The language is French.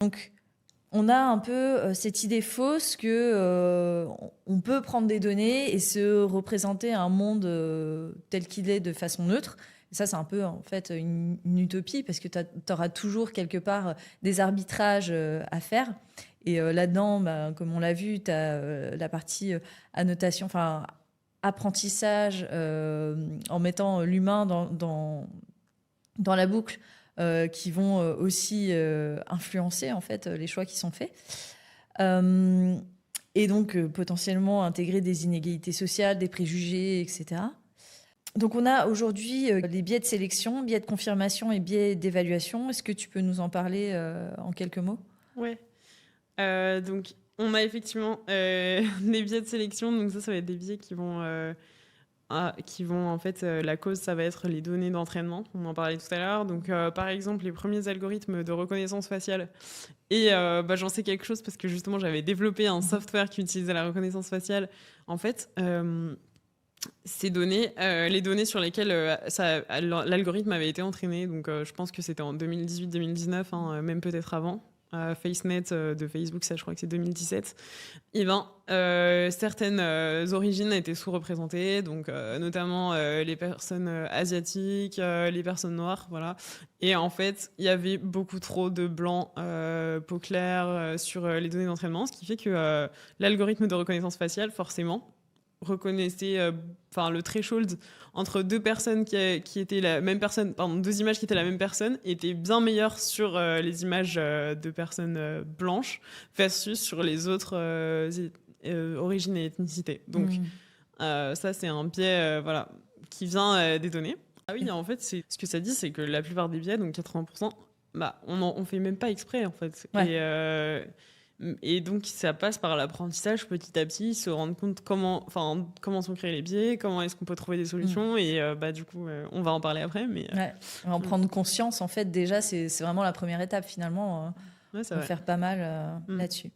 Donc, on a un peu cette idée fausse que on peut prendre des données et se représenter un monde tel qu'il est de façon neutre. Et ça, c'est un peu en fait une utopie parce que tu auras toujours quelque part des arbitrages à faire. Et là-dedans, bah, comme on l'a vu, tu as la partie annotation, enfin apprentissage en mettant l'humain dans la boucle qui vont aussi influencer en fait les choix qui sont faits. Et donc potentiellement intégrer des inégalités sociales, des préjugés, etc. Donc on a aujourd'hui les biais de sélection, biais de confirmation et biais d'évaluation. Est-ce que tu peux nous en parler en quelques mots? Ouais. Donc, on a effectivement des biais de sélection. Donc ça va être des biais qui vont en fait, la cause, ça va être les données d'entraînement. On en parlait tout à l'heure. Donc, par exemple, les premiers algorithmes de reconnaissance faciale. Et j'en sais quelque chose parce que justement, j'avais développé un software qui utilisait la reconnaissance faciale. En fait, ces données, les données sur lesquelles l'algorithme avait été entraîné, donc je pense que c'était en 2018-2019, hein, même peut-être avant. FaceNet de Facebook, ça je crois que c'est 2017. Et certaines origines étaient sous-représentées, donc notamment les personnes asiatiques, les personnes noires, voilà. Et en fait, il y avait beaucoup trop de blancs, peau claire sur les données d'entraînement, ce qui fait que l'algorithme de reconnaissance faciale, forcément, reconnaissait le threshold entre deux personnes qui étaient la même personne, pardon, deux images qui étaient la même personne, était bien meilleur sur les images de personnes blanches versus sur les autres origines et ethnicités. Donc ça, c'est un biais qui vient des données. Ah oui, en fait, ce que ça dit, c'est que la plupart des biais, donc 80%, on fait même pas exprès, en fait. Ouais. Et donc, ça passe par l'apprentissage petit à petit, se rendre compte comment sont créés les biais, comment est-ce qu'on peut trouver des solutions. Et du coup, on va en parler après. Mais, ouais. En prendre conscience, en fait, déjà, c'est vraiment la première étape, finalement. ouais, c'est On va vrai. faire pas mal là-dessus.